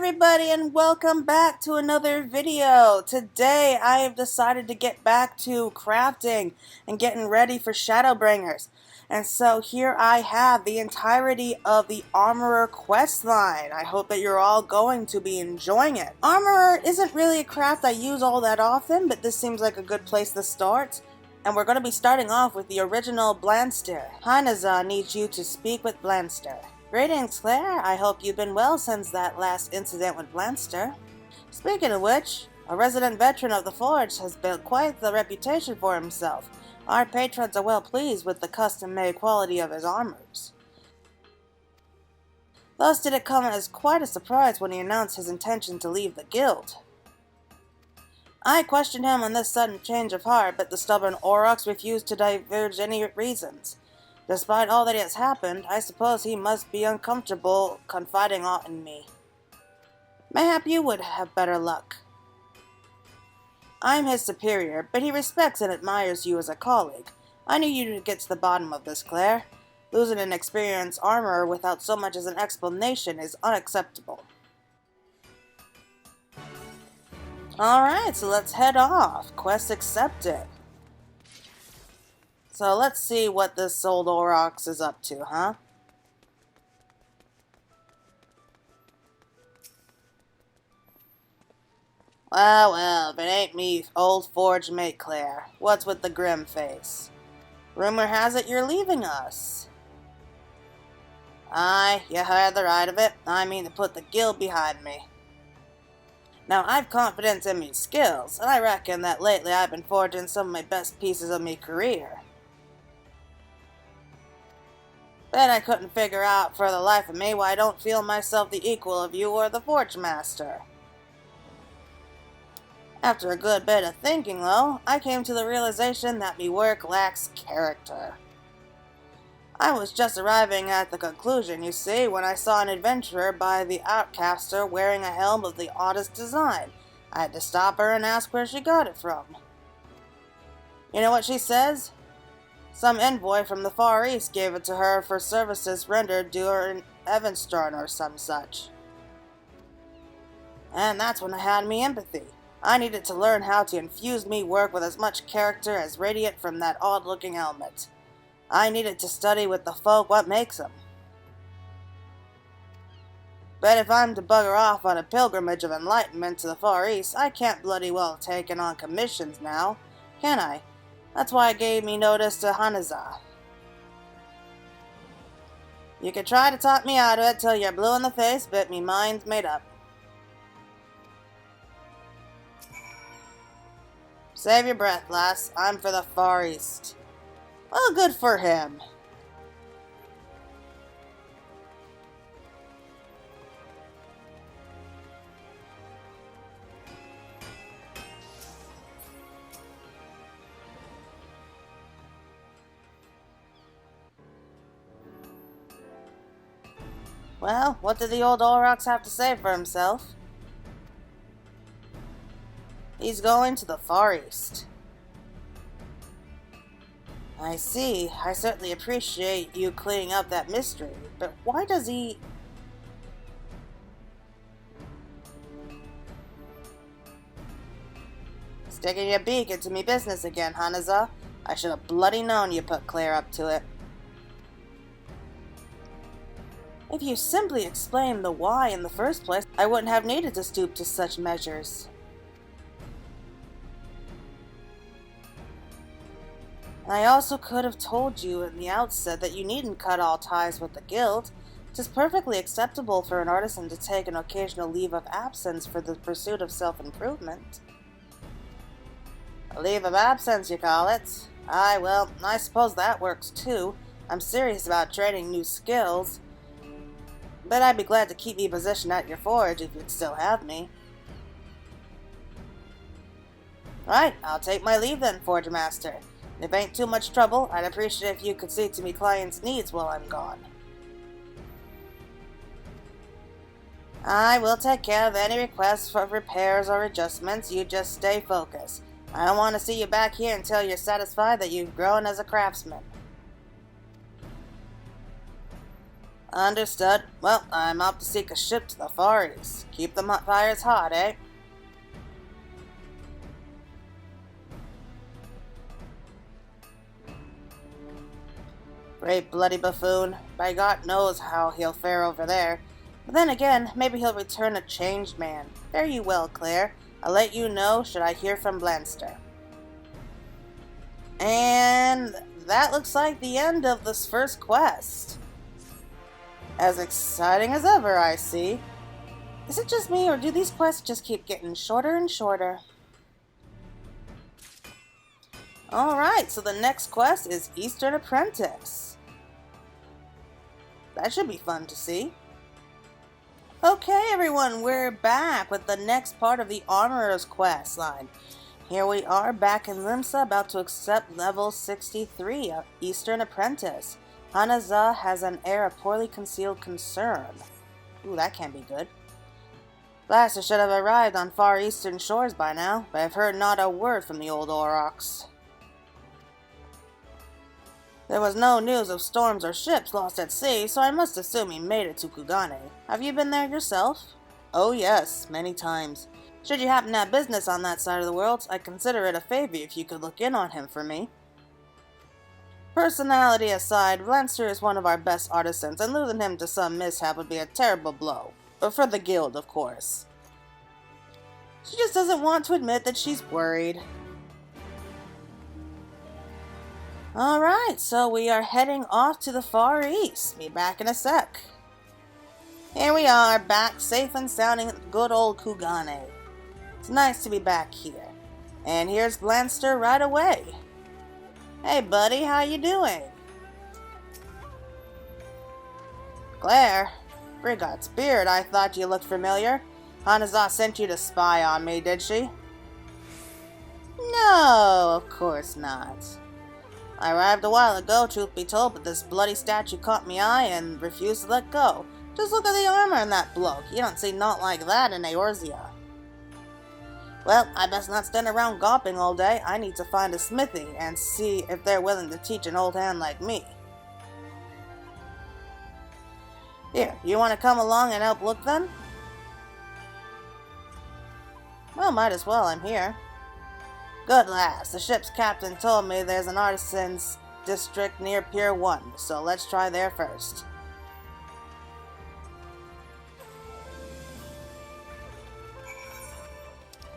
everybody, and welcome back to another video. Today I have decided to get back to crafting and getting ready for Shadowbringers. And so here I have the entirety of the Armorer quest line. I hope that you're all going to be enjoying it. Armorer isn't really a craft I use all that often, but this seems like a good place to start. And we're going to be starting off with the original Blanster. Hinaza needs you to speak with Blanster. Greetings, Claire. I hope you've been well since that last incident with Blanster. Speaking of which, a resident veteran of the Forge has built quite the reputation for himself. Our patrons are well pleased with the custom-made quality of his armors. Thus did it come as quite a surprise when he announced his intention to leave the guild. I questioned him on this sudden change of heart, but the stubborn Aurochs refused to divulge any reasons. Despite all that has happened, I suppose he must be uncomfortable confiding aught in me. Mayhap you would have better luck. I am his superior, but he respects and admires you as a colleague. I need you to get to the bottom of this, Claire. Losing an experienced armorer without so much as an explanation is unacceptable. Alright, so let's head off. Quest accepted. So let's see what this old Aurochs is up to, huh? Well, if it ain't me, old forge mate Claire. What's with the grim face? Rumor has it you're leaving us. Aye, you had the right of it. I mean to put the guild behind me. Now, I've confidence in me skills, and I reckon that lately I've been forging some of my best pieces of me career. But I couldn't figure out for the life of me why I don't feel myself the equal of you or the Forge Master. After a good bit of thinking, though, I came to the realization that me work lacks character. I was just arriving at the conclusion, you see, when I saw an adventurer by the Outcaster wearing a helm of the oddest design. I had to stop her and ask where she got it from. You know what she says? Some envoy from the Far East gave it to her for services rendered during Evanstorn or some such. And that's when I had me empathy. I needed to learn how to infuse me work with as much character as radiate from that odd-looking helmet. I needed to study with the folk what makes 'em. But if I'm to bugger off on a pilgrimage of enlightenment to the Far East, I can't bloody well take on commissions now, can I? That's why I gave me notice to Hinaza. You can try to talk me out of it till you're blue in the face, but me mind's made up. Save your breath, lass. I'm for the Far East. Well, good for him. Well, what did the old Aurochs have to say for himself? He's going to the Far East. I see. I certainly appreciate you cleaning up that mystery, but why does he... Sticking your beak into me business again, Hinaza. I should have bloody known you put Claire up to it. If you simply explained the why in the first place, I wouldn't have needed to stoop to such measures. I also could have told you in the outset that you needn't cut all ties with the guild. It is perfectly acceptable for an artisan to take an occasional leave of absence for the pursuit of self-improvement. A leave of absence, you call it? Aye, well, I suppose that works too. I'm serious about training new skills. But I'd be glad to keep me positioned at your forge if you'd still have me. Right, I'll take my leave then, Forge Master. If it ain't too much trouble, I'd appreciate if you could see to me clients' needs while I'm gone. I will take care of any requests for repairs or adjustments. You just stay focused. I don't want to see you back here until you're satisfied that you've grown as a craftsman. Understood. Well, I'm off to seek a ship to the Far East. Keep the fires hot, eh? Great bloody buffoon. By God knows how he'll fare over there. But then again, maybe he'll return a changed man. Fare you well, Claire. I'll let you know should I hear from Blanster. And that looks like the end of this first quest. As exciting as ever, I see. Is it just me, or do these quests just keep getting shorter and shorter? Alright, so the next quest is Eastern Apprentice. That should be fun to see. Okay, everyone, we're back with the next part of the Armorer's quest line. Here we are back in Limsa, about to accept level 63 of Eastern Apprentice. Hanaza has an air of poorly concealed concern. Ooh, that can't be good. Blaster should have arrived on far eastern shores by now, but I've heard not a word from the old Aurochs. There was no news of storms or ships lost at sea, so I must assume he made it to Kugane. Have you been there yourself? Oh yes, many times. Should you happen to have business on that side of the world, I'd consider it a favor if you could look in on him for me. Personality aside, Blanster is one of our best artisans, and losing him to some mishap would be a terrible blow. But for the guild, of course. She just doesn't want to admit that she's worried. Alright, so we are heading off to the Far East. Be back in a sec. Here we are, back safe and sound in good old Kugane. It's nice to be back here. And here's Blanster right away. Hey buddy, how you doing? Claire? Friggot's beard, I thought you looked familiar. Hanaza sent you to spy on me, did she? No, of course not. I arrived a while ago, truth be told, but this bloody statue caught me eye and refused to let go. Just look at the armor in that bloke. You don't see naught like that in Eorzea. Well, I best not stand around gawping all day. I need to find a smithy and see if they're willing to teach an old hand like me. Here, you want to come along and help look then? Well, might as well, I'm here. Good lass, the ship's captain told me there's an artisan's district near Pier 1, so let's try there first.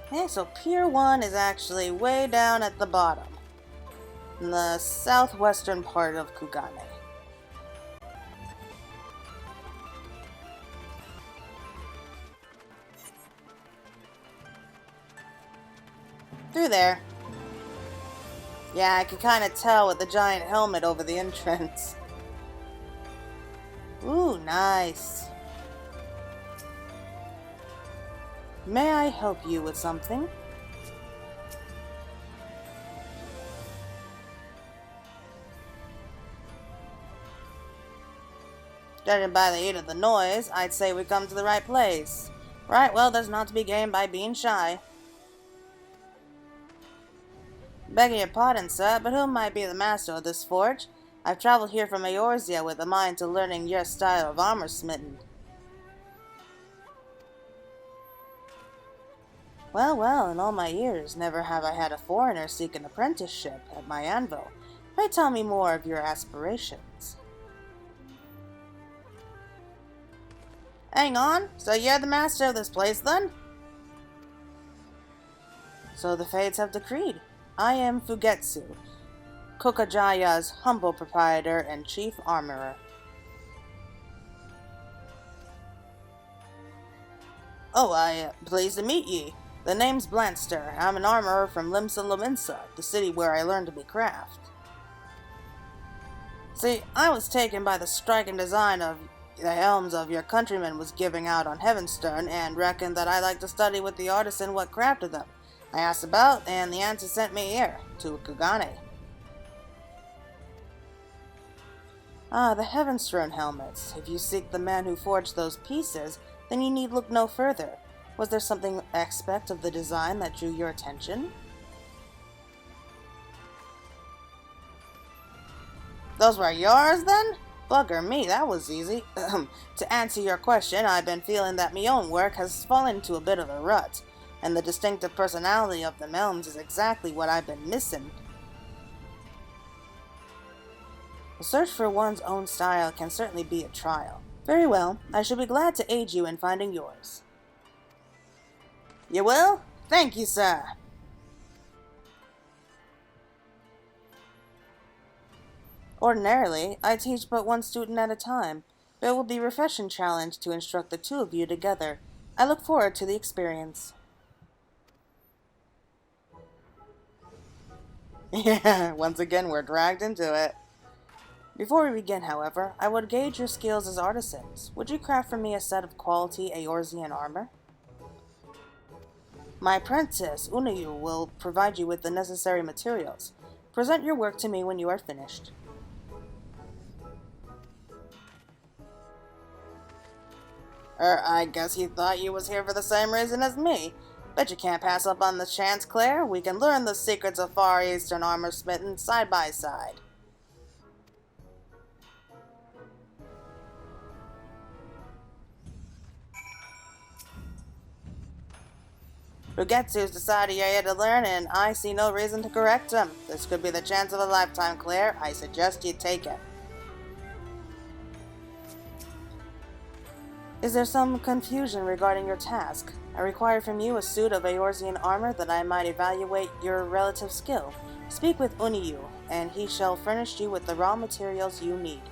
Okay, so Pier 1 is actually way down at the bottom, in the southwestern part of Kugane. Through there. Yeah, I can kind of tell with the giant helmet over the entrance. Ooh, nice. May I help you with something? Judging by the heat of the noise, I'd say we come to the right place. Right, well, there's not to be gained by being shy. Begging your pardon, sir, but who might be the master of this forge? I've traveled here from Eorzea with a mind to learning your style of armorsmithing. Well, in all my years, never have I had a foreigner seek an apprenticeship at my anvil. Pray tell me more of your aspirations. Hang on, so you're the master of this place then? So the fates have decreed. I am Fugetsu, Kokajaya's humble proprietor and chief armorer. Oh, I pleased to meet ye. The name's Blanster. I'm an armorer from Limsa Lominsa, the city where I learned to be craft. See, I was taken by the striking design of the helms of your countrymen was giving out on Heavenstern, and reckoned that I'd like to study with the artisan what crafted them. I asked about, and the answer sent me here, to Kugane. Ah, the Heavenstern helmets. If you seek the man who forged those pieces, then you need look no further. Was there something aspect of the design that drew your attention? Those were yours, then? Bugger me, that was easy. To answer your question, I've been feeling that my own work has fallen into a bit of a rut, and the distinctive personality of the Melms is exactly what I've been missing. The search for one's own style can certainly be a trial. Very well, I shall be glad to aid you in finding yours. You will? Thank you, sir. Ordinarily, I teach but one student at a time, but it will be a refreshing challenge to instruct the two of you together. I look forward to the experience. Yeah, once again we're dragged into it. Before we begin, however, I would gauge your skills as artisans. Would you craft for me a set of quality Eorzean armor? My apprentice, Unayu, will provide you with the necessary materials. Present your work to me when you are finished. I guess you thought you was here for the same reason as me. Bet you can't pass up on the chance, Claire. We can learn the secrets of Far Eastern armorsmithing side by side. Fugetsu's decided you're here to learn, and I see no reason to correct him. This could be the chance of a lifetime, Claire. I suggest you take it. Is there some confusion regarding your task? I require from you a suit of Eorzean armor that I might evaluate your relative skill. Speak with Unayu, and he shall furnish you with the raw materials you need.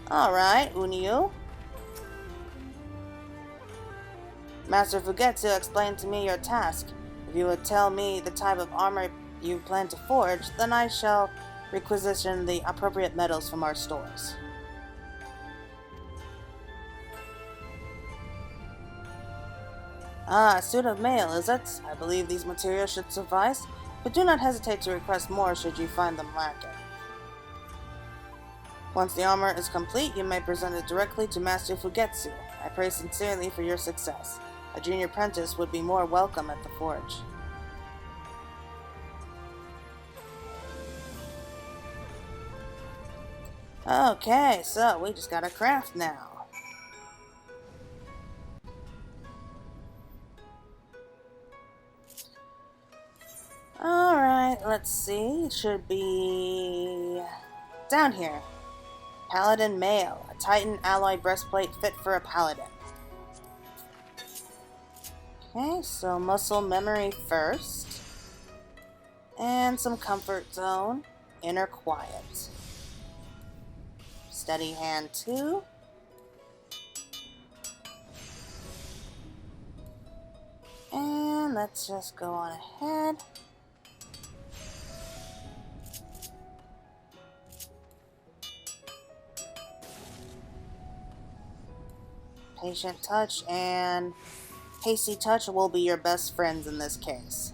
Alright, Unayu. Master Fugetsu explained to me your task. If you would tell me the type of armor you plan to forge, then I shall requisition the appropriate metals from our stores. Ah, a suit of mail, is it? I believe these materials should suffice, but do not hesitate to request more should you find them lacking. Once the armor is complete, you may present it directly to Master Fugetsu. I pray sincerely for your success. A junior apprentice would be more welcome at the forge. Okay, so we just gotta craft now. Alright, let's see. It should be down here. Paladin Mail, a Titan alloy breastplate fit for a paladin. Okay, so muscle memory first. And some comfort zone. Inner quiet. Steady hand 2. And let's just go on ahead. Patient touch and hasty touch will be your best friends in this case.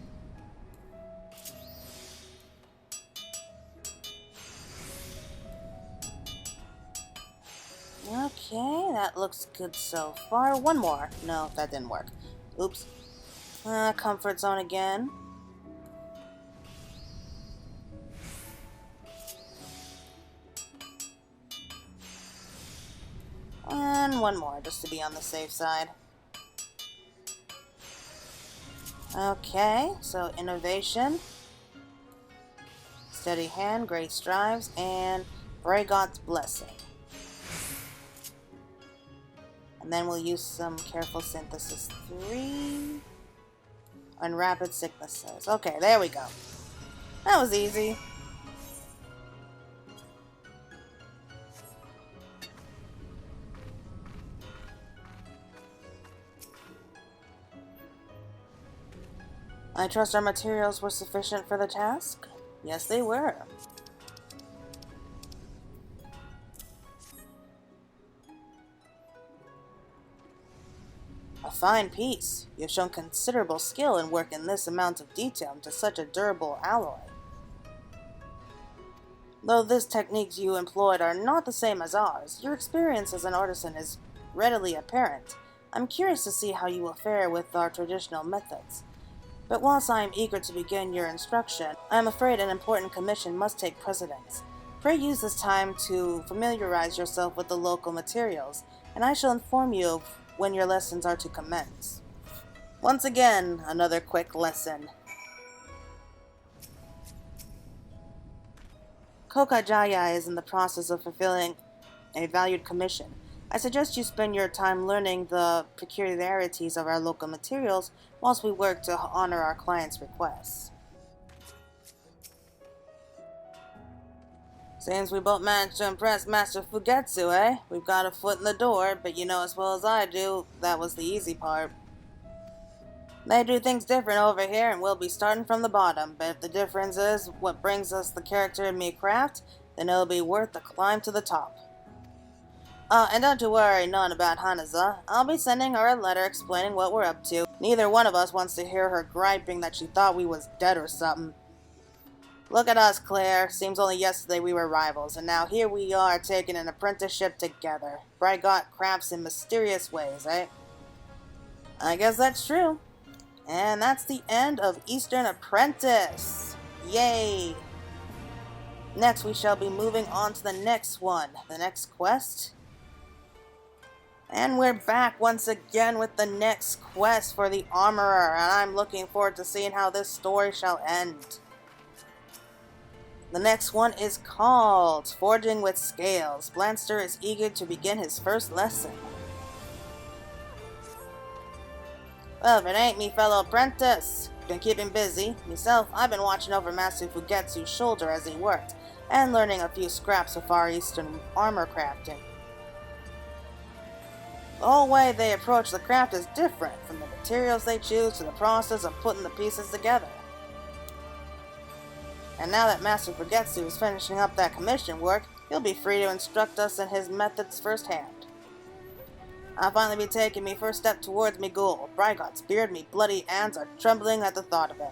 Okay, that looks good so far. One more. No, that didn't work. Oops. Comfort zone again. And one more, just to be on the safe side. Okay, so innovation, steady hand, great strives, and Bragot's blessing. And then we'll use some careful synthesis 3 on rapid sicknesses. Okay, there we go. That was easy. I trust our materials were sufficient for the task? Yes, they were. A fine piece. You have shown considerable skill in working this amount of detail into such a durable alloy. Though these techniques you employed are not the same as ours, your experience as an artisan is readily apparent. I'm curious to see how you will fare with our traditional methods. But whilst I am eager to begin your instruction, I am afraid an important commission must take precedence. Pray use this time to familiarize yourself with the local materials, and I shall inform you of when your lessons are to commence. Once again, another quick lesson. Kokajaya is in the process of fulfilling a valued commission. I suggest you spend your time learning the peculiarities of our local materials whilst we work to honor our client's requests. Seems we both managed to impress Master Fugetsu, eh? We've got a foot in the door, but you know as well as I do, that was the easy part. They do things different over here, and we'll be starting from the bottom, but if the difference is what brings us the character in me craft, then it'll be worth the climb to the top. And don't you worry none about Hanaza. I'll be sending her a letter explaining what we're up to. Neither one of us wants to hear her griping that she thought we was dead or something. Look at us, Claire. Seems only yesterday we were rivals, and now here we are taking an apprenticeship together. Brigott crafts in mysterious ways, eh? I guess that's true. And that's the end of Eastern Apprentice. Yay! Next we shall be moving on to the next one, the next quest. And we're back once again with the next quest for the Armorer, and I'm looking forward to seeing how this story shall end. The next one is called Forging with Scales. Blanster is eager to begin his first lesson. Well, if it ain't me fellow apprentice. Been keeping busy. Myself, I've been watching over Master Fugetsu's shoulder as he worked, and learning a few scraps of Far Eastern armor crafting. The whole way they approach the craft is different, from the materials they choose to the process of putting the pieces together. And now that Master Fugetsu is finishing up that commission work, he'll be free to instruct us in his methods firsthand. I'll finally be taking me first step towards me goal. Brigott's beard, me bloody hands are trembling at the thought of it.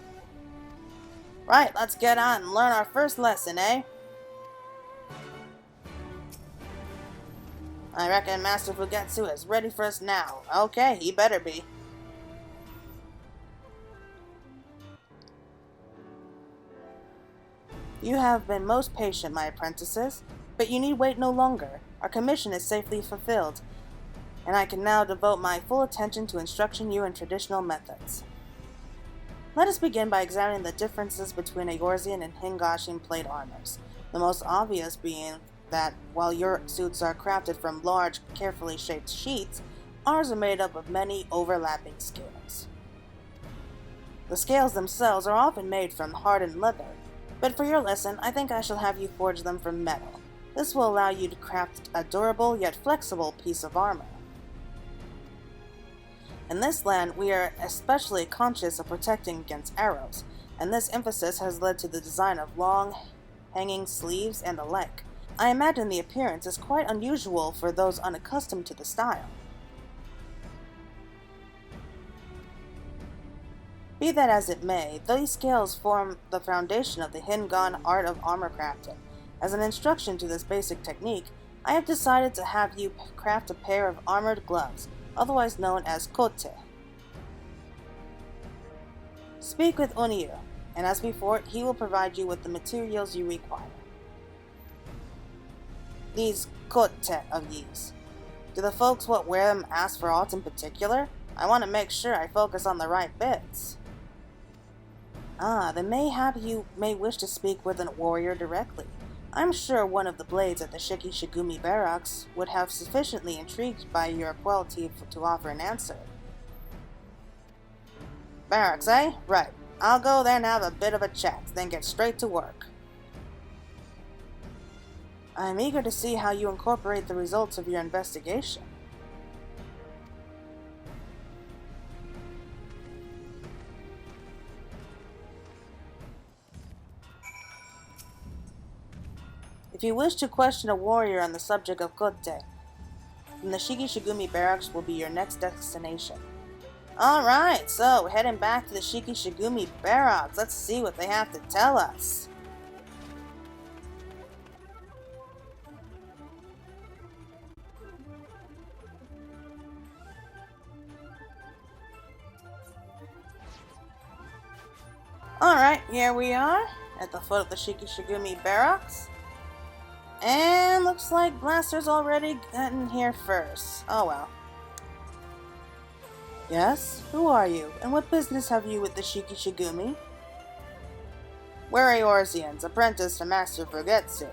Right, let's get on and learn our first lesson, eh? I reckon Master Fugetsu is ready for us now. Okay, he better be. You have been most patient, my apprentices, but you need wait no longer. Our commission is safely fulfilled, and I can now devote my full attention to instructing you in traditional methods. Let us begin by examining the differences between Eorzean and Hingashin plate armors, the most obvious being that while your suits are crafted from large, carefully shaped sheets, ours are made up of many overlapping scales. The scales themselves are often made from hardened leather, but for your lesson, I think I shall have you forge them from metal. This will allow you to craft a durable yet flexible piece of armor. In this land, we are especially conscious of protecting against arrows, and this emphasis has led to the design of long, hanging sleeves and the like. I imagine the appearance is quite unusual for those unaccustomed to the style. Be that as it may, these scales form the foundation of the Hingan art of armor crafting. As an instruction to this basic technique, I have decided to have you craft a pair of armored gloves, otherwise known as kote. Speak with Oniyu, and as before, he will provide you with the materials you require. These kote of these. Do the folks what wear them ask for aught in particular? I want to make sure I focus on the right bits. Then mayhap you may wish to speak with a warrior directly. I'm sure one of the blades at the Shiki Shigumi barracks would have sufficiently intrigued by your quality to offer an answer. Barracks, eh? Right. I'll go there and have a bit of a chat, then get straight to work. I'm eager to see how you incorporate the results of your investigation. If you wish to question a warrior on the subject of kote, then the Shiki Shigumi barracks will be your next destination. Alright, so heading back to the Shiki Shigumi barracks. Let's see what they have to tell us. Alright, here we are at the foot of the Shiki Shigumi barracks. And looks like Blaster's already gotten here first. Oh well. Yes? Who are you? And what business have you with the Shiki Shigumi? We're Eorzeans, apprentice to Master Fugetsu.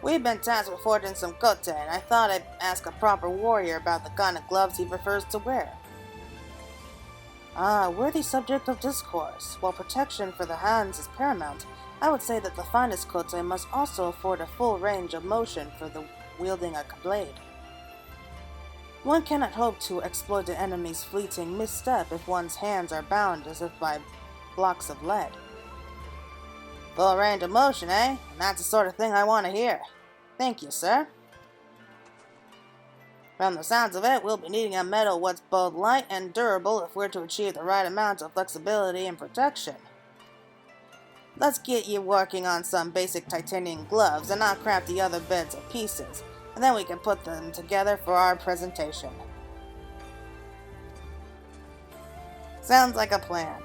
We've been tasked with forging some kote, and I thought I'd ask a proper warrior about the kind of gloves he prefers to wear. Ah, worthy subject of discourse. While protection for the hands is paramount, I would say that the finest kote must also afford a full range of motion for the wielding a blade. One cannot hope to exploit an enemy's fleeting misstep if one's hands are bound as if by blocks of lead. Full range of motion, eh? And that's the sort of thing I want to hear. Thank you, sir. From the sounds of it, we'll be needing a metal what's both light and durable if we're to achieve the right amount of flexibility and protection. Let's get you working on some basic titanium gloves, and I'll craft the other bits and pieces, and then we can put them together for our presentation. Sounds like a plan.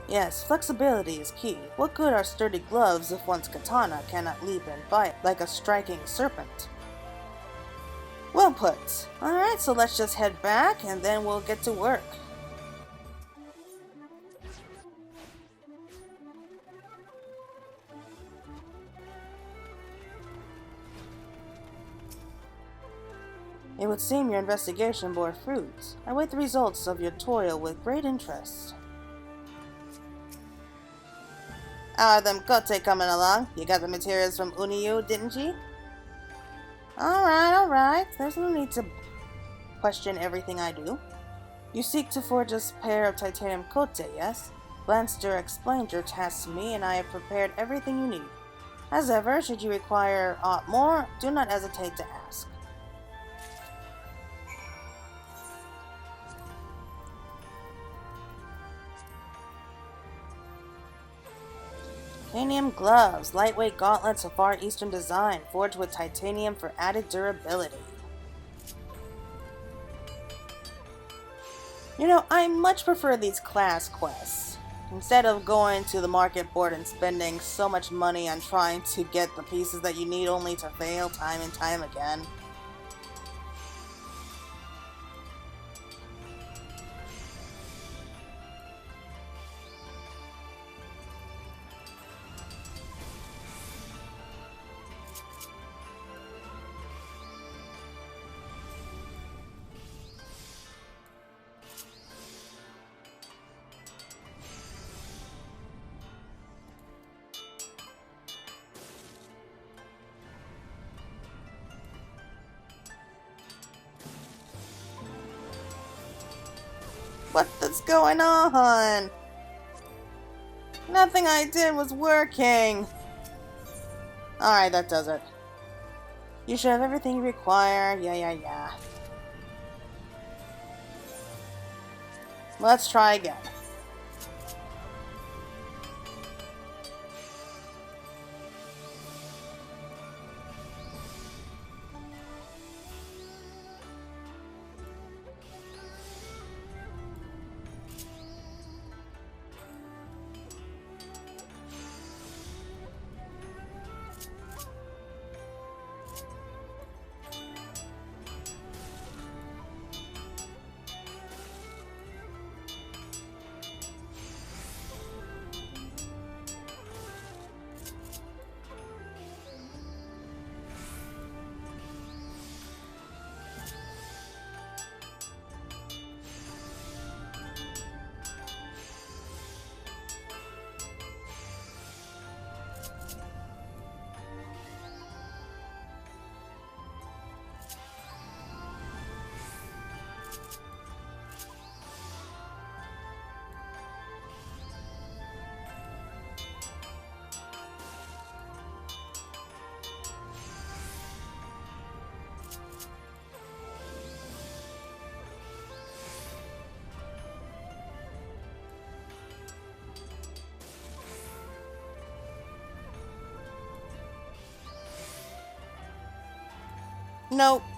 Yes, flexibility is key. What good are sturdy gloves if one's katana cannot leap and bite like a striking serpent? Well put. Alright, so let's just head back and then we'll get to work. It would seem your investigation bore fruit. I await the results of your toil with great interest. How are them kote coming along? You got the materials from Uniyu, didn't you? Alright. There's no need to question everything I do. You seek to forge a pair of titanium kote, yes? Glanster explained your task to me, and I have prepared everything you need. As ever, should you require aught more, do not hesitate to ask. Titanium gloves, lightweight gauntlets of Far Eastern design, forged with titanium for added durability. You know, I much prefer these class quests. Instead of going to the market board and spending so much money on trying to get the pieces that you need only to fail time and time again. What's going on? Nothing I did was working. Alright, that does it. You should have everything you require. Yeah. Let's try again.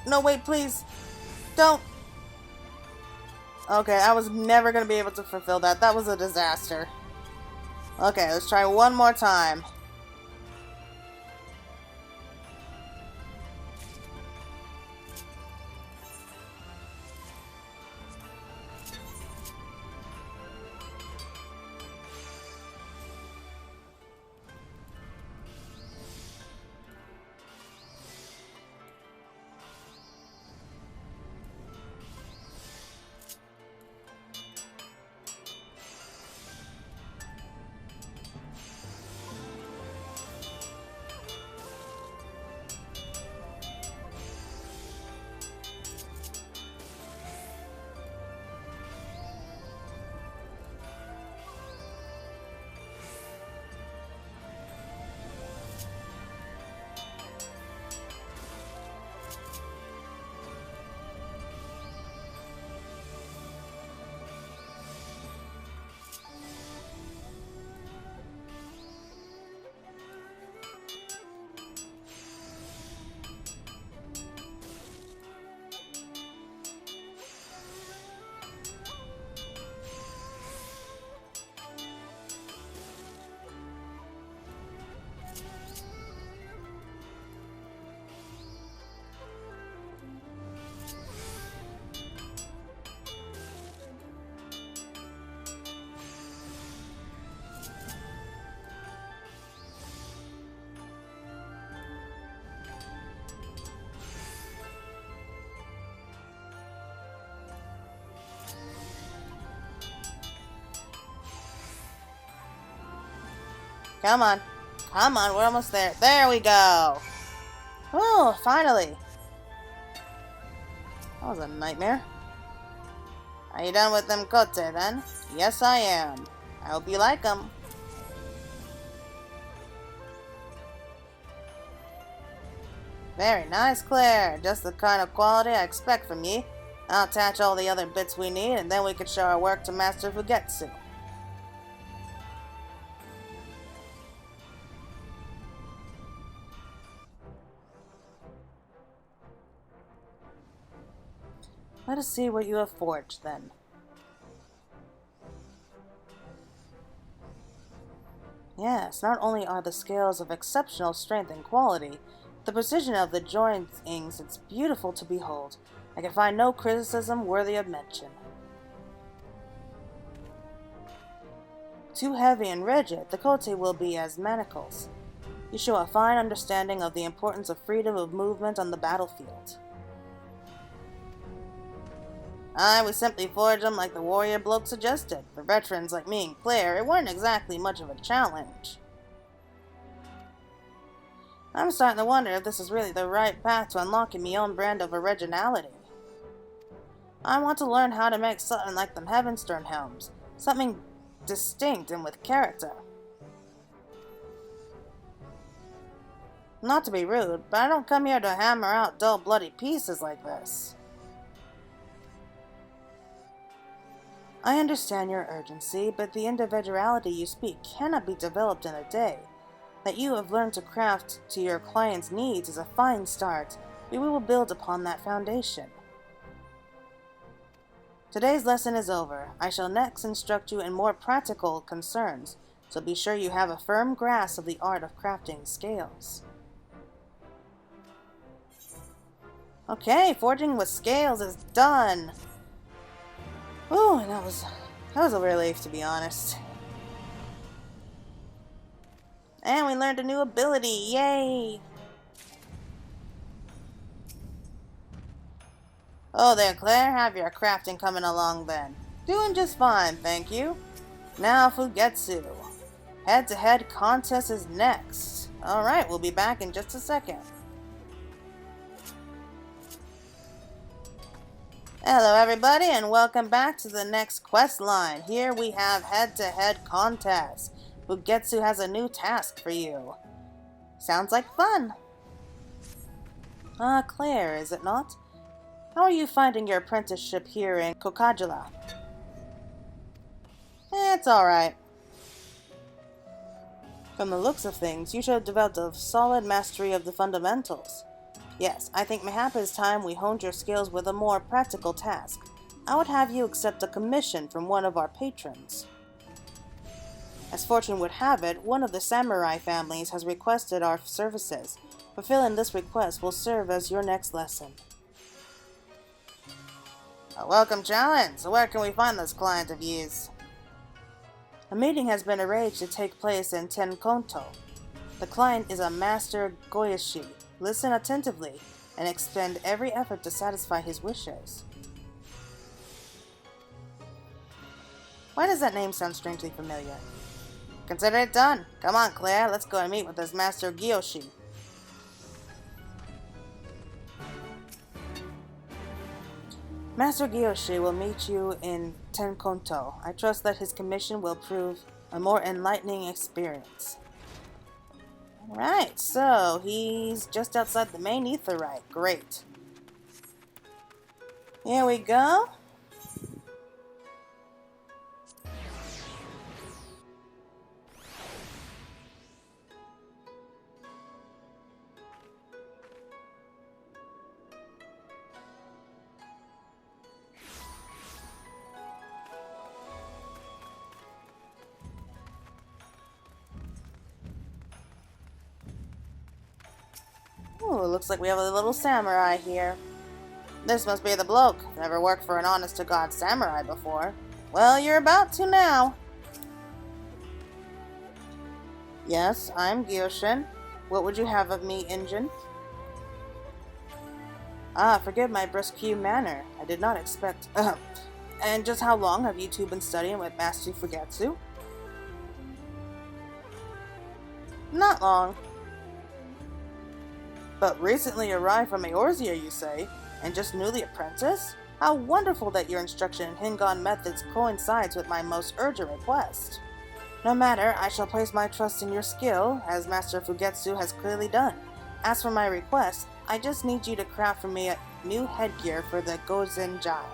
No, wait, please. Don't. Okay, I was never going to be able to fulfill that. That was a disaster. Okay, let's try one more time. Come on. Come on, we're almost there. There we go! Oh, finally! That was a nightmare. Are you done with them kote then? Yes, I am. I hope you like them. Very nice, Claire. Just the kind of quality I expect from ye. I'll attach all the other bits we need, and then we can show our work to Master Fugetsu. Let us see what you have forged, then. Yes, not only are the scales of exceptional strength and quality, the precision of the jointings is beautiful to behold. I can find no criticism worthy of mention. Too heavy and rigid, the kote will be as manacles. You show a fine understanding of the importance of freedom of movement on the battlefield. Aye, we simply forged them like the warrior bloke suggested. For veterans like me and Claire, it weren't exactly much of a challenge. I'm starting to wonder if this is really the right path to unlocking my own brand of originality. I want to learn how to make something like them Heavenstern helms. Something distinct and with character. Not to be rude, but I don't come here to hammer out dull bloody pieces like this. I understand your urgency, but the individuality you speak cannot be developed in a day. That you have learned to craft to your client's needs is a fine start, but we will build upon that foundation. Today's lesson is over. I shall next instruct you in more practical concerns, so be sure you have a firm grasp of the art of crafting scales. Okay, forging with scales is done! Ooh, and that was a relief, to be honest. And we learned a new ability, yay! Oh there, Claire, have your crafting coming along then. Doing just fine, thank you. Now Fugetsu. Head-to-head contest is next. Alright, we'll be back in just a second. Hello everybody, and welcome back to the next quest line. Here we have head-to-head contest. Fugetsu has a new task for you. Sounds like fun. Claire, is it not? How are you finding your apprenticeship here in Kokajala? It's alright. From the looks of things, you should have developed a solid mastery of the fundamentals. Yes, I think mayhap it's time we honed your skills with a more practical task. I would have you accept a commission from one of our patrons. As fortune would have it, one of the samurai families has requested our services. Fulfilling this request will serve as your next lesson. A welcome challenge! So where can we find this client of yours? A meeting has been arranged to take place in Tenkonto. The client is a master Goyoshi. Listen attentively and expend every effort to satisfy his wishes. Why does that name sound strangely familiar? Consider it done. Come on, Claire, let's go and meet with this Master Goyoshi. Master Goyoshi will meet you in Tenkonto. I trust that his commission will prove a more enlightening experience. Alright, so he's just outside the main etherite. Great. Here we go. Ooh, looks like we have a little samurai here. This must be the bloke. Never worked for an honest-to-God samurai before. Well, you're about to now. Yes, I'm Gyoshin. What would you have of me, Injin? Forgive my brusque manner. I did not expect... And just how long have you two been studying with Master Fugetsu? Not long. But recently arrived from Eorzea, you say, and just newly apprenticed? How wonderful that your instruction in Hingon methods coincides with my most urgent request. No matter, I shall place my trust in your skill, as Master Fugetsu has clearly done. As for my request, I just need you to craft for me a new headgear for the Gozenjai.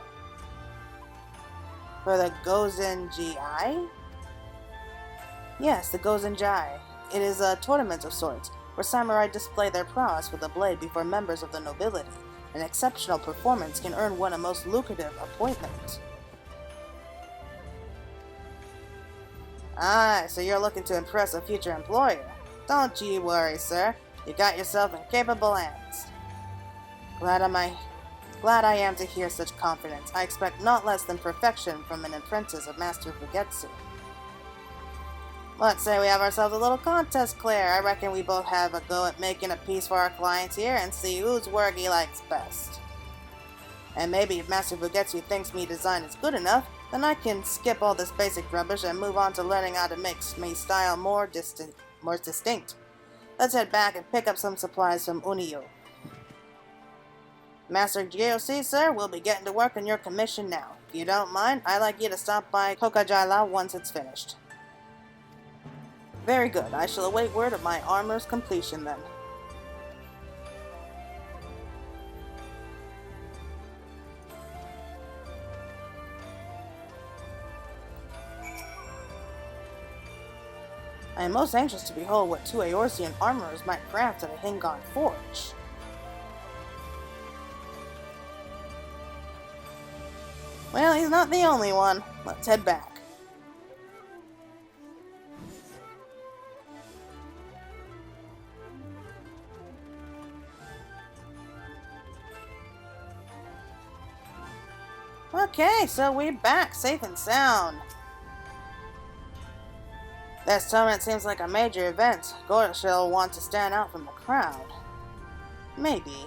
For the Gozenjai? Yes, the Gozenjai. It is a tournament of sorts, where samurai display their prowess with a blade before members of the nobility. An exceptional performance can earn one a most lucrative appointment. Ah, so you're looking to impress a future employer. Don't you worry, sir. You got yourself in capable hands. Glad I am to hear such confidence. I expect not less than perfection from an apprentice of Master Fugetsu. Let's say we have ourselves a little contest, Claire. I reckon we both have a go at making a piece for our clients here and see whose work he likes best. And maybe if Master Fugetsu thinks me design is good enough, then I can skip all this basic rubbish and move on to learning how to make me style more distinct. Let's head back and pick up some supplies from Uniyo. Master GOC, sir, we'll be getting to work on your commission now. If you don't mind, I'd like you to stop by Kokajala once it's finished. Very good. I shall await word of my armor's completion then. I am most anxious to behold what two Eorzean armorers might craft at a Hingon forge. Well, he's not the only one. Let's head back. Okay, so we're back, safe and sound. This tournament seems like a major event. Gorishil will want to stand out from the crowd. Maybe.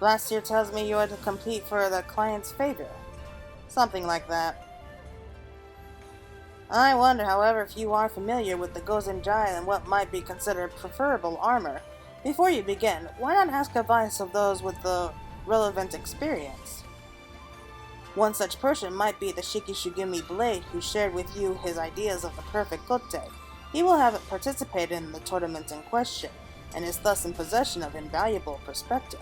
Last year tells me you are to compete for the client's favor. Something like that. I wonder, however, if you are familiar with the Gozenjai and what might be considered preferable armor. Before you begin, why not ask advice of those with the relevant experience? One such person might be the Shikishigumi Blade, who shared with you his ideas of the perfect kote. He will have participated in the tournament in question, and is thus in possession of invaluable perspective.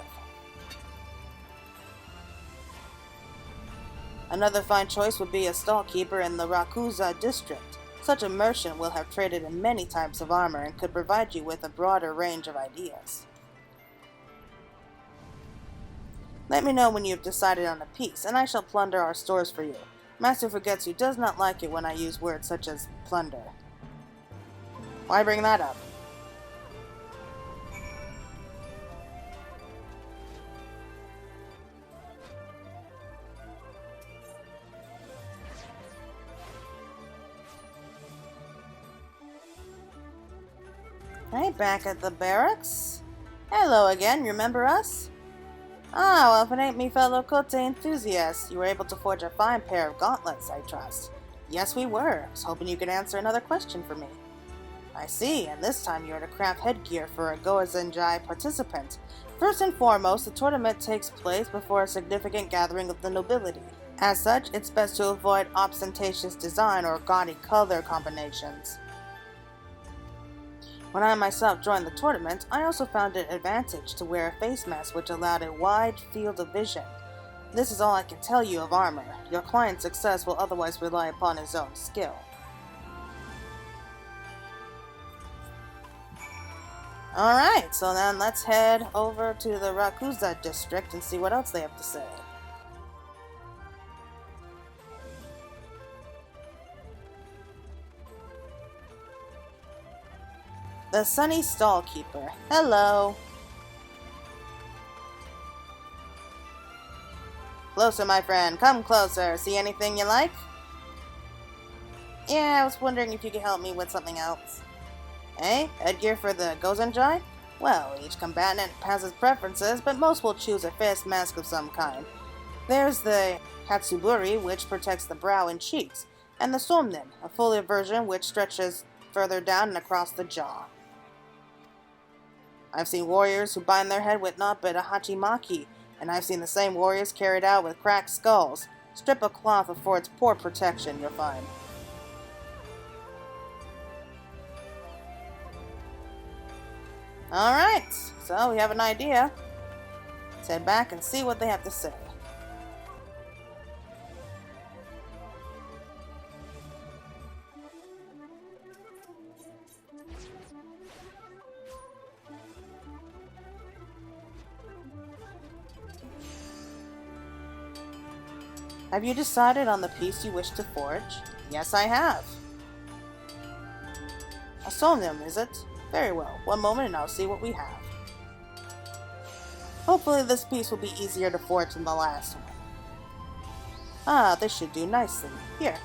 Another fine choice would be a stallkeeper in the Rakuza district. Such a merchant will have traded in many types of armor and could provide you with a broader range of ideas. Let me know when you have decided on a piece, and I shall plunder our stores for you. Master Fugetsu does not like it when I use words such as plunder. Why bring that up? Hey, back at the barracks? Hello again, remember us? Ah, well, if it ain't me fellow kote enthusiasts, you were able to forge a fine pair of gauntlets, I trust. Yes, we were. I was hoping you could answer another question for me. I see, and this time you are to craft headgear for a Gozenjai participant. First and foremost, the tournament takes place before a significant gathering of the nobility. As such, it's best to avoid ostentatious design or gaudy color combinations. When I myself joined the tournament, I also found it an advantage to wear a face mask which allowed a wide field of vision. This is all I can tell you of armor. Your client's success will otherwise rely upon his own skill. Alright, so then let's head over to the Rakuza district and see what else they have to say. The Sunny Stallkeeper. Hello. Closer, my friend. Come closer. See anything you like? Yeah, I was wondering if you could help me with something else. Eh? Headgear for the Gozenjai? Well, each combatant has his preferences, but most will choose a face mask of some kind. There's the Hatsuburi, which protects the brow and cheeks, and the Somnin, a fuller version which stretches further down and across the jaw. I've seen warriors who bind their head with naught but a hachimaki, and I've seen the same warriors carried out with cracked skulls. Strip of cloth affords poor protection, you'll find. Alright, so we have an idea. Let's head back and see what they have to say. Have you decided on the piece you wish to forge? Yes, I have. A Somnium, is it? Very well. One moment and I'll see what we have. Hopefully this piece will be easier to forge than the last one. Ah, this should do nicely. Here.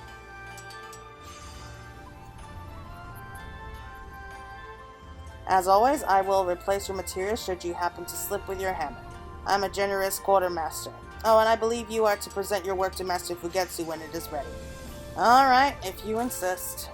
As always, I will replace your materials should you happen to slip with your hammer. I'm a generous quartermaster. Oh, and I believe you are to present your work to Master Fugetsu when it is ready. Alright, if you insist.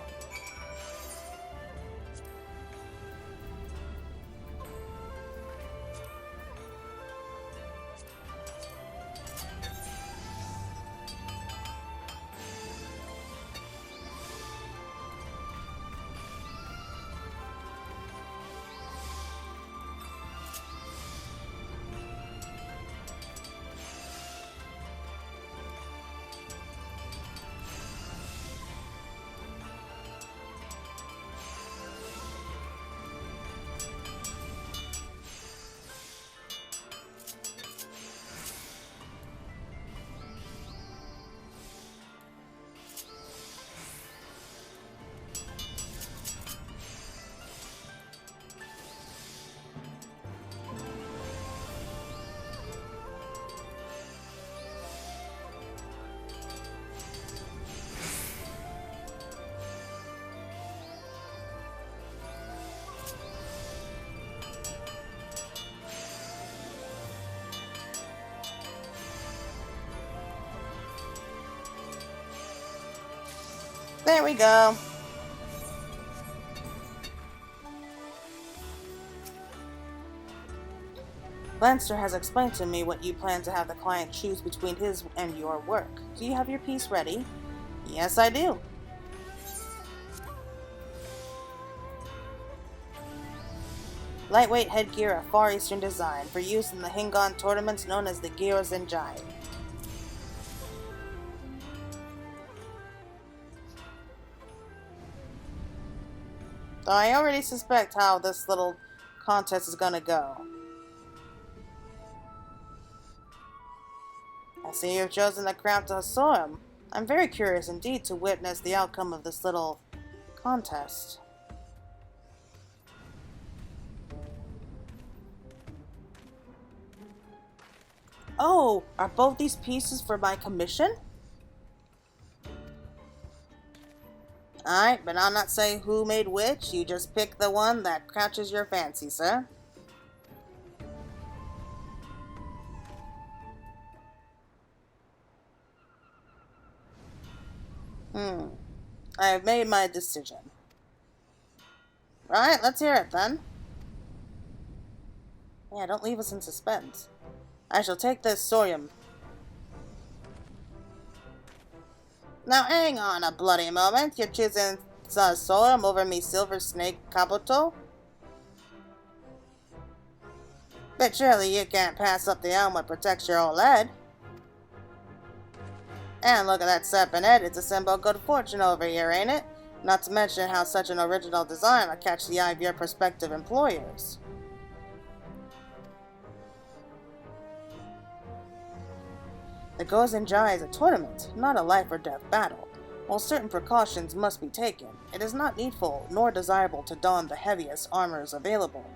There we go. Lancer has explained to me what you plan to have the client choose between his and your work. Do you have your piece ready? Yes, I do. Lightweight headgear of Far Eastern design for use in the Hingon tournaments known as the Gyozenjai. So I already suspect how this little contest is gonna go. I see you've chosen the craft of Sorum. I'm very curious indeed to witness the outcome of this little contest. Oh, are both these pieces for my commission? Alright, but I'll not say who made which. You just pick the one that catches your fancy, sir. I have made my decision. Right, let's hear it then. Yeah, don't leave us in suspense. I shall take this Sorum. Now hang on a bloody moment. You're choosing Sorum over me Silver Snake Kabuto? But surely you can't pass up the elm that protects your old head. And look at that serpent head. It's a symbol of good fortune over here, ain't it? Not to mention how such an original design will catch the eye of your prospective employers. The Gyozenjai is a tournament, not a life or death battle. While certain precautions must be taken, it is not needful nor desirable to don the heaviest armors available.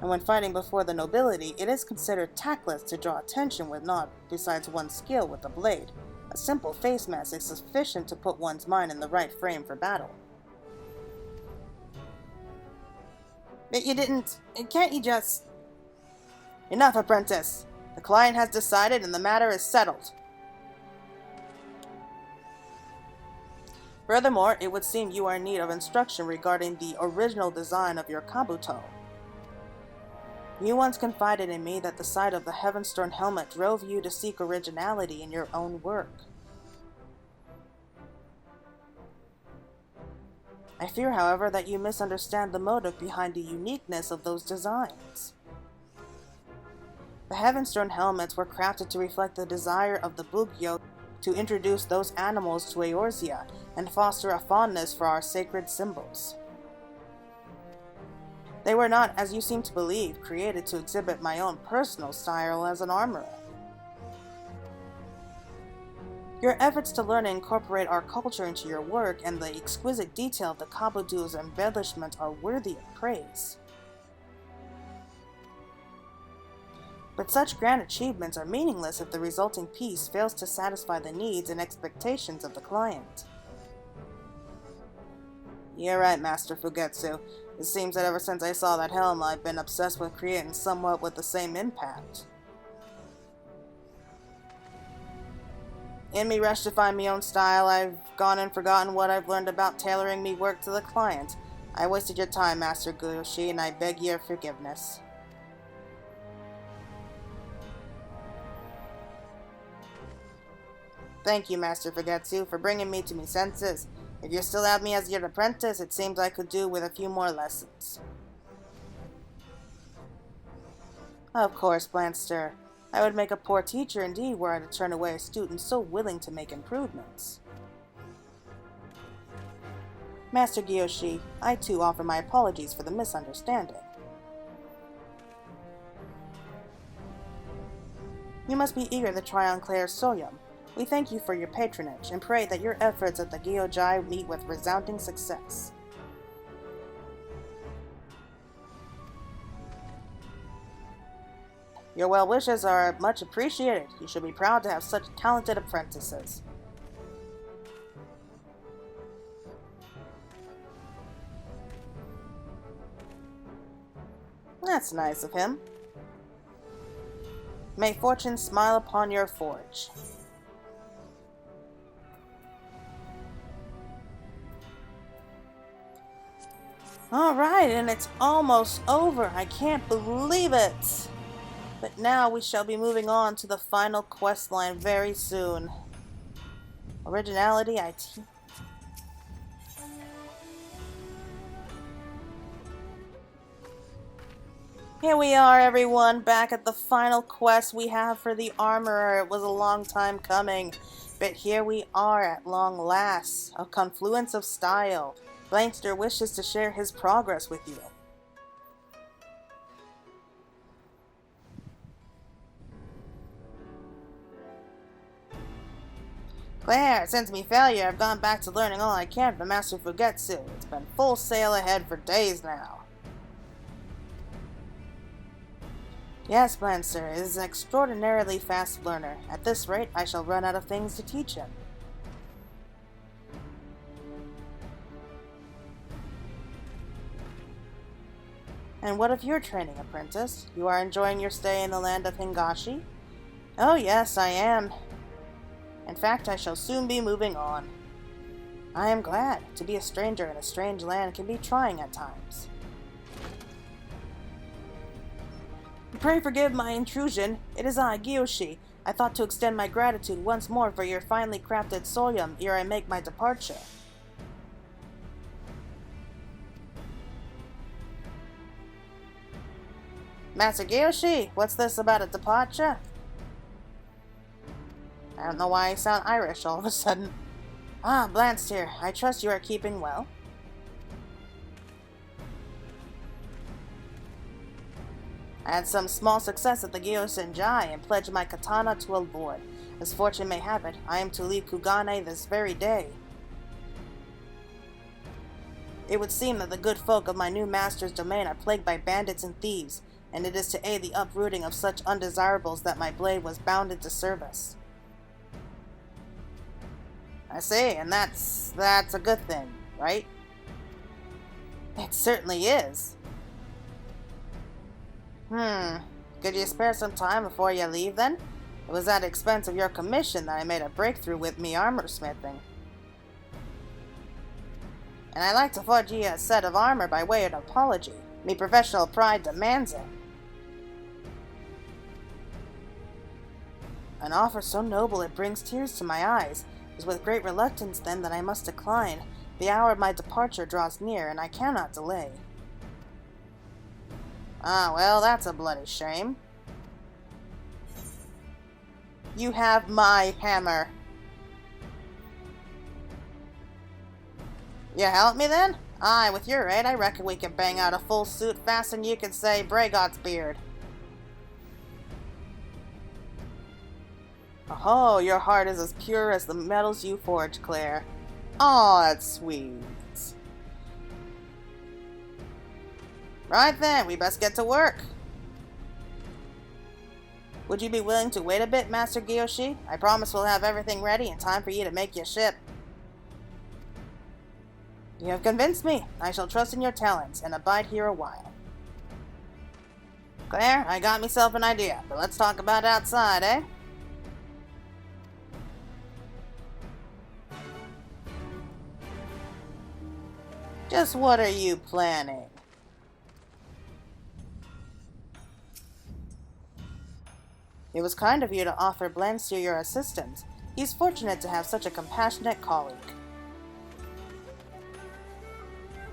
And when fighting before the nobility, it is considered tactless to draw attention with naught besides one's skill with the blade. A simple face mask is sufficient to put one's mind in the right frame for battle. But you didn't... Can't you just... Enough, apprentice! The client has decided and the matter is settled. Furthermore, it would seem you are in need of instruction regarding the original design of your kabuto. You once confided in me that the sight of the Heavenstone helmet drove you to seek originality in your own work. I fear, however, that you misunderstand the motive behind the uniqueness of those designs. The Heavenstone helmets were crafted to reflect the desire of the Bugyo to introduce those animals to Eorzea and foster a fondness for our sacred symbols. They were not, as you seem to believe, created to exhibit my own personal style as an armorer. Your efforts to learn and incorporate our culture into your work and the exquisite detail of the kabuto's embellishment are worthy of praise. But such grand achievements are meaningless if the resulting piece fails to satisfy the needs and expectations of the client. You're right, Master Fugetsu. It seems that ever since I saw that helm, I've been obsessed with creating somewhat with the same impact. In me rush to find me own style, I've gone and forgotten what I've learned about tailoring me work to the client. I wasted your time, Master Guyoshi, and I beg your forgiveness. Thank you, Master Fugetsu, for bringing me to me senses. If you still have me as your apprentice, it seems I could do with a few more lessons. Of course, Blanster. I would make a poor teacher indeed were I to turn away a student so willing to make improvements. Master Guyoshi, I too offer my apologies for the misunderstanding. You must be eager to try on Claire's Soyum. We thank you for your patronage and pray that your efforts at the Gyojai meet with resounding success. Your well wishes are much appreciated. You should be proud to have such talented apprentices. That's nice of him. May fortune smile upon your forge. Alright, and it's almost over. I can't believe it. But now we shall be moving on to the final quest line very soon. Originality, Here we are, everyone, back at the final quest we have for the Armorer. It was a long time coming, but here we are at long last. A confluence of style. Blankster wishes to share his progress with you. Claire, since me failure, I've gone back to learning all I can from Master Fugetsu. It's been full sail ahead for days now. Yes, Blanster is an extraordinarily fast learner. At this rate, I shall run out of things to teach him. And what of your training, apprentice? You are enjoying your stay in the land of Hingashi? Oh yes, I am. In fact, I shall soon be moving on. I am glad. To be a stranger in a strange land can be trying at times. Pray forgive my intrusion. It is I, Guyoshi. I thought to extend my gratitude once more for your finely crafted soyum ere I make my departure. Master Guyoshi, what's this about a departure? I don't know why I sound Irish all of a sudden. Ah, Blanster, I trust you are keeping well. I had some small success at the Gyosenjai and pledged my katana to a lord. As fortune may have it, I am to leave Kugane this very day. It would seem that the good folk of my new master's domain are plagued by bandits and thieves, and it is to aid the uprooting of such undesirables that my blade was bound into service. I see, and that's a good thing, right? It certainly is. Could you spare some time before you leave, then? It was at the expense of your commission that I made a breakthrough with me armorsmithing. and I'd like to forge ye a set of armor by way of apology. Me professional pride demands it. An offer so noble it brings tears to my eyes. It is with great reluctance, then, that I must decline. The hour of my departure draws near, and I cannot delay. Ah, well, that's a bloody shame. You have my hammer. You help me, then? Aye, with your aid, I reckon we can bang out a full suit fast and you can say Bragot's beard. Oh, your heart is as pure as the metals you forge, Claire. Aw, that's sweet. Right then, we best get to work. Would you be willing to wait a bit, Master Gyoshi? I promise we'll have everything ready in time for you to make your ship. You have convinced me. I shall trust in your talents and abide here a while. Claire, I got myself an idea, but let's talk about it outside, eh? Just what are you planning? It was kind of you to offer Blanster your assistance. He's fortunate to have such a compassionate colleague.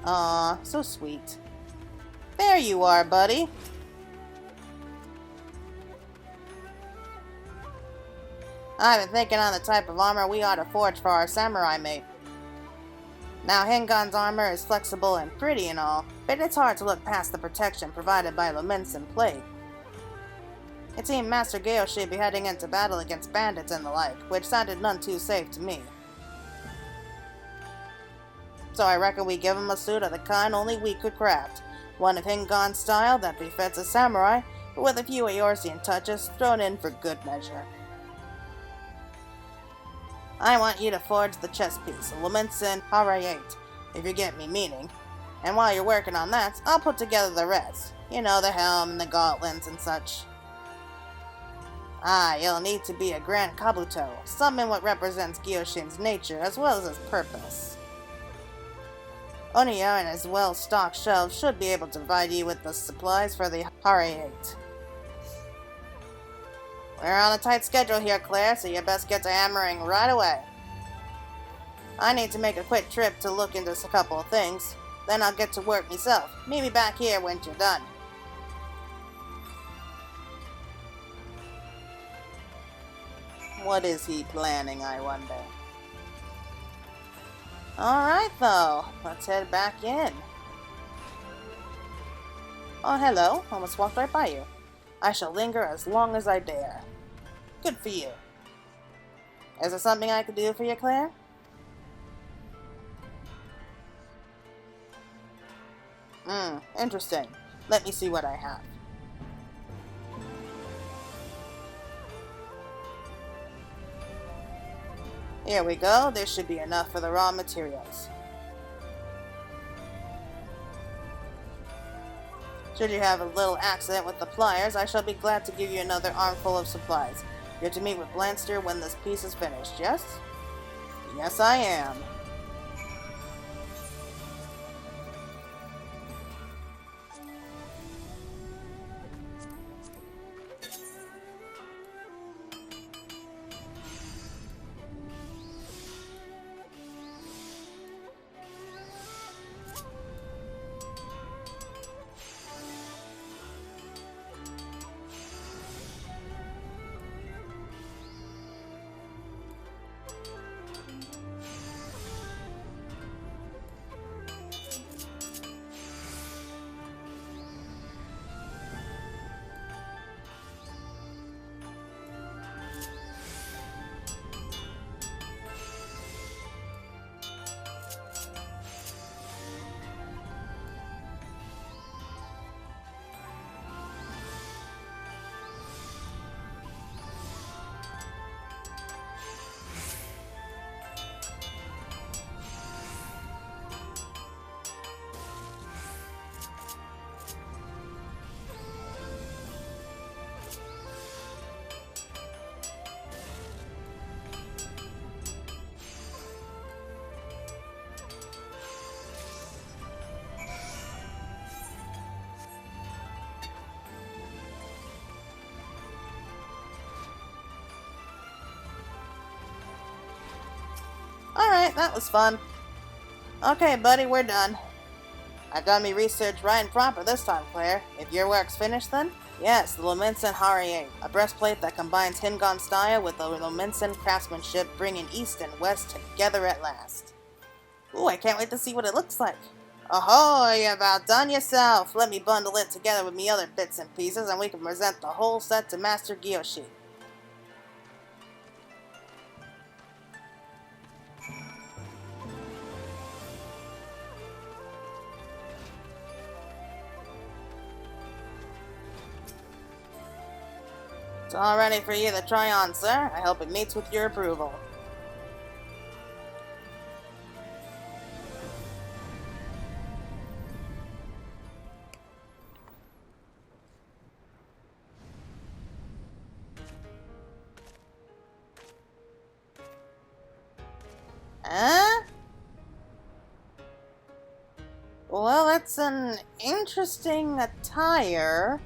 Aw, so sweet. There you are, buddy. I've been thinking on the type of armor we ought to forge for our samurai mate. Now, Hengon's armor is flexible and pretty and all, but it's hard to look past the protection provided by Lumensin plate. It seemed Master Gyoshi would be heading into battle against bandits and the like, which sounded none too safe to me. So I reckon we give him a suit of the kind only we could craft. One of Hengon's style that befits a samurai, but with a few Eorzean touches thrown in for good measure. I want you to forge the chest piece, a Lumensin Hara 8, if you get me meaning. And while you're working on that, I'll put together the rest. You know, the helm and the gauntlets and such. Ah, you'll need to be a Grand Kabuto, summon what represents Gyoshin's nature as well as his purpose. Oniya and his well-stocked shelves should be able to provide you with the supplies for the Hara 8. We're on a tight schedule here, Claire, so you best get to hammering right away. I need to make a quick trip to look into a couple of things. Then I'll get to work myself. Meet me back here when you're done. What is he planning, I wonder? Alright, though. Let's head back in. Oh, hello. Almost walked right by you. I shall linger as long as I dare. Good for you. Is there something I could do for you, Claire? Interesting. Let me see what I have. Here we go. This should be enough for the raw materials. Should you have a little accident with the pliers, I shall be glad to give you another armful of supplies. You're to meet with Blanster when this piece is finished, yes? Yes, I am. Alright, that was fun. Okay, buddy, we're done. I've done me research right and proper this time, Claire. If your work's finished, then? Yes, the Lominsan Harrier, a breastplate that combines Hingon style with the Lominsan craftsmanship, bringing East and West together at last. Ooh, I can't wait to see what it looks like. Ahoy, you're about done yourself. Let me bundle it together with me other bits and pieces, and we can present the whole set to Master Gyoshi. It's all ready for you to try on, sir. I hope it meets with your approval. Huh? Well, that's an interesting attire.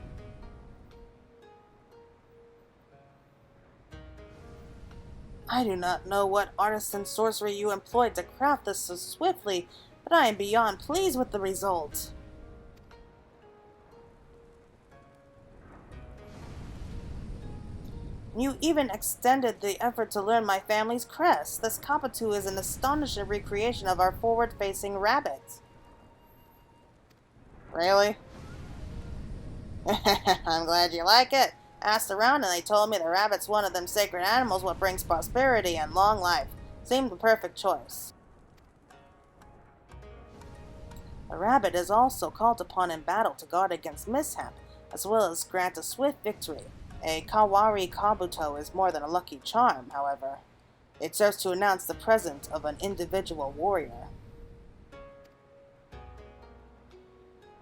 I do not know what artisan sorcery you employed to craft this so swiftly, but I am beyond pleased with the result. You even extended the effort to learn my family's crest. This Kapatu is an astonishing recreation of our forward-facing rabbit. Really? I'm glad you like it. Asked around and they told me the rabbit's one of them sacred animals what brings prosperity and long life. Seemed the perfect choice. The rabbit is also called upon in battle to guard against mishap, as well as grant a swift victory. A Kawari Kabuto is more than a lucky charm, however. It serves to announce the presence of an individual warrior.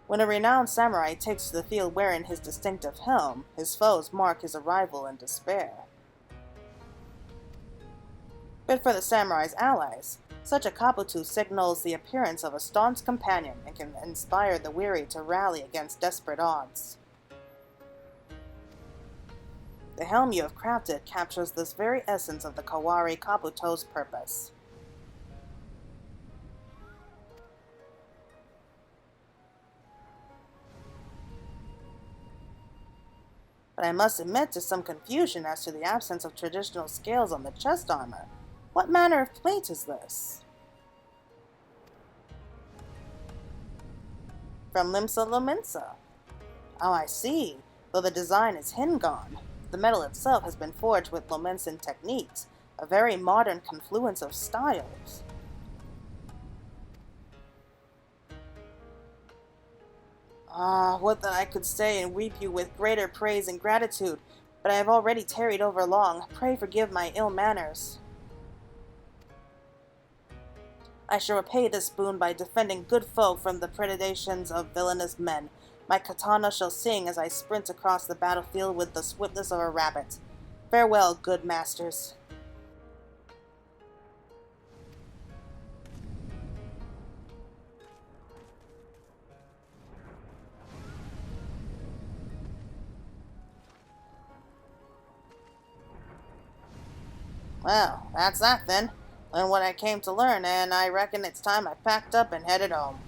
When a renowned samurai takes to the field wearing his distinctive helm, his foes mark his arrival in despair. But for the samurai's allies, such a Kabuto signals the appearance of a staunch companion and can inspire the weary to rally against desperate odds. The helm you have crafted captures this very essence of the Kawari Kabuto's purpose. But I must admit to some confusion as to the absence of traditional scales on the chest armor. What manner of plate is this? From Limsa Lominsa. Oh, I see. Though the design is Hingon, the metal itself has been forged with Lominsan techniques, a very modern confluence of styles. Would that I could stay and weep you with greater praise and gratitude, but I have already tarried over long. Pray forgive my ill manners. I shall repay this boon by defending good folk from the predations of villainous men. My katana shall sing as I sprint across the battlefield with the swiftness of a rabbit. Farewell, good masters. Well, that's that then. Learned what I came to learn, and I reckon it's time I packed up and headed home.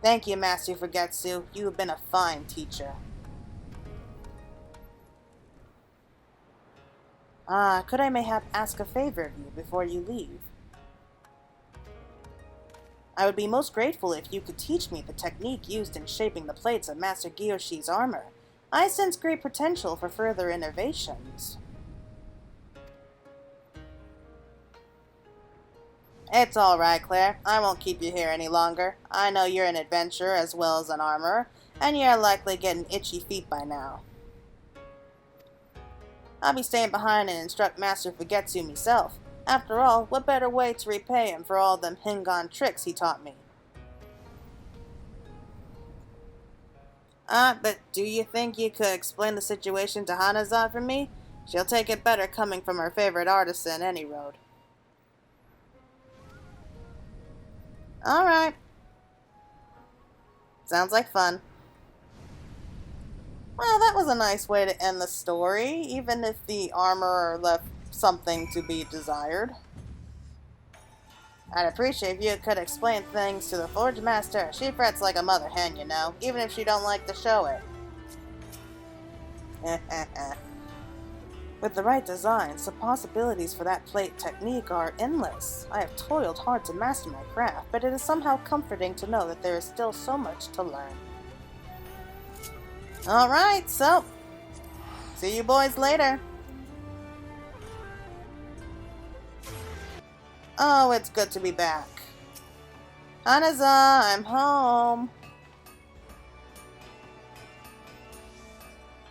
Thank you, Master Fugetsu. You have been a fine teacher. Could I mayhap ask a favor of you before you leave? I would be most grateful if you could teach me the technique used in shaping the plates of Master Gyoshi's armor. I sense great potential for further innovations. It's all right, Claire. I won't keep you here any longer. I know you're an adventurer as well as an armorer, and you're likely getting itchy feet by now. I'll be staying behind and instruct Master Fugetsu myself. After all, what better way to repay him for all them Hingon tricks he taught me? But do you think you could explain the situation to Hanaza for me? She'll take it better coming from her favorite artisan any road. Alright. Sounds like fun. Well, that was a nice way to end the story, even if the armorer left something to be desired. I'd appreciate if you could explain things to the Forge Master. She frets like a mother hen, you know, even if she don't like to show it. With the right designs, the possibilities for that plate technique are endless. I have toiled hard to master my craft, but it is somehow comforting to know that there is still so much to learn. Alright, so, see you boys later. Oh, it's good to be back. Hanaza, I'm home.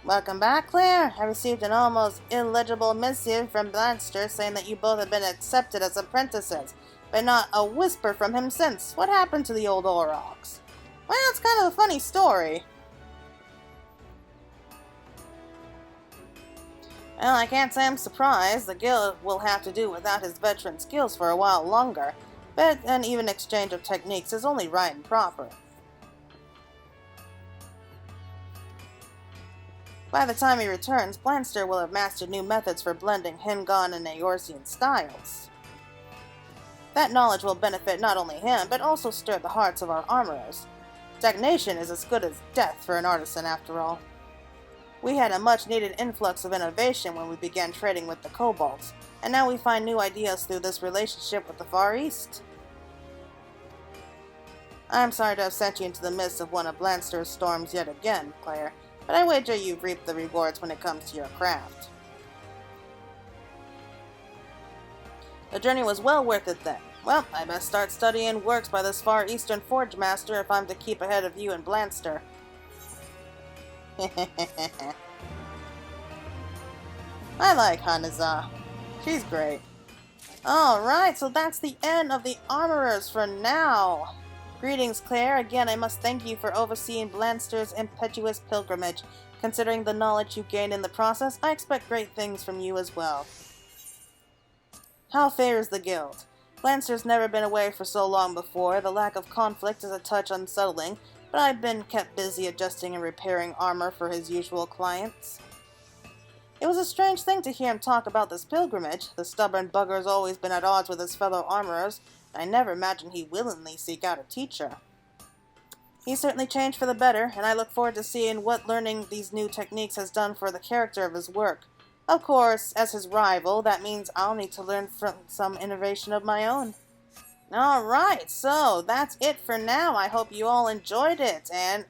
Welcome back, Claire. I received an almost illegible missive from Blanster saying that you both have been accepted as apprentices, but not a whisper from him since. What happened to the old Aurochs? Well, it's kind of a funny story. Well, I can't say I'm surprised. The guild will have to do without his veteran skills for a while longer, but an even exchange of techniques is only right and proper. By the time he returns, Blanster will have mastered new methods for blending Hingon and Eorzean styles. That knowledge will benefit not only him, but also stir the hearts of our armorers. Stagnation is as good as death for an artisan, after all. We had a much-needed influx of innovation when we began trading with the kobolds, and now we find new ideas through this relationship with the Far East. I'm sorry to have sent you into the midst of one of Blanster's storms yet again, Claire, but I wager you've reaped the rewards when it comes to your craft. The journey was well worth it then. Well, I best start studying works by this Far Eastern Forge Master if I'm to keep ahead of you and Blanster. I like Hanaza. She's great. Alright, so that's the end of the armorers for now. Greetings, Claire. Again, I must thank you for overseeing Blanster's impetuous pilgrimage. Considering the knowledge you gained in the process, I expect great things from you as well. How fares the guild? Blanster's never been away for so long before. The lack of conflict is a touch unsettling, but I've been kept busy adjusting and repairing armor for his usual clients. It was a strange thing to hear him talk about this pilgrimage. The stubborn bugger's always been at odds with his fellow armorers. I never imagined he'd willingly seek out a teacher. He's certainly changed for the better, and I look forward to seeing what learning these new techniques has done for the character of his work. Of course, as his rival, that means I'll need to learn from some innovation of my own. Alright, so that's it for now. I hope you all enjoyed it, and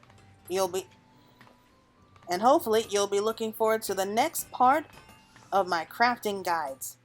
hopefully you'll be looking forward to the next part of my crafting guides.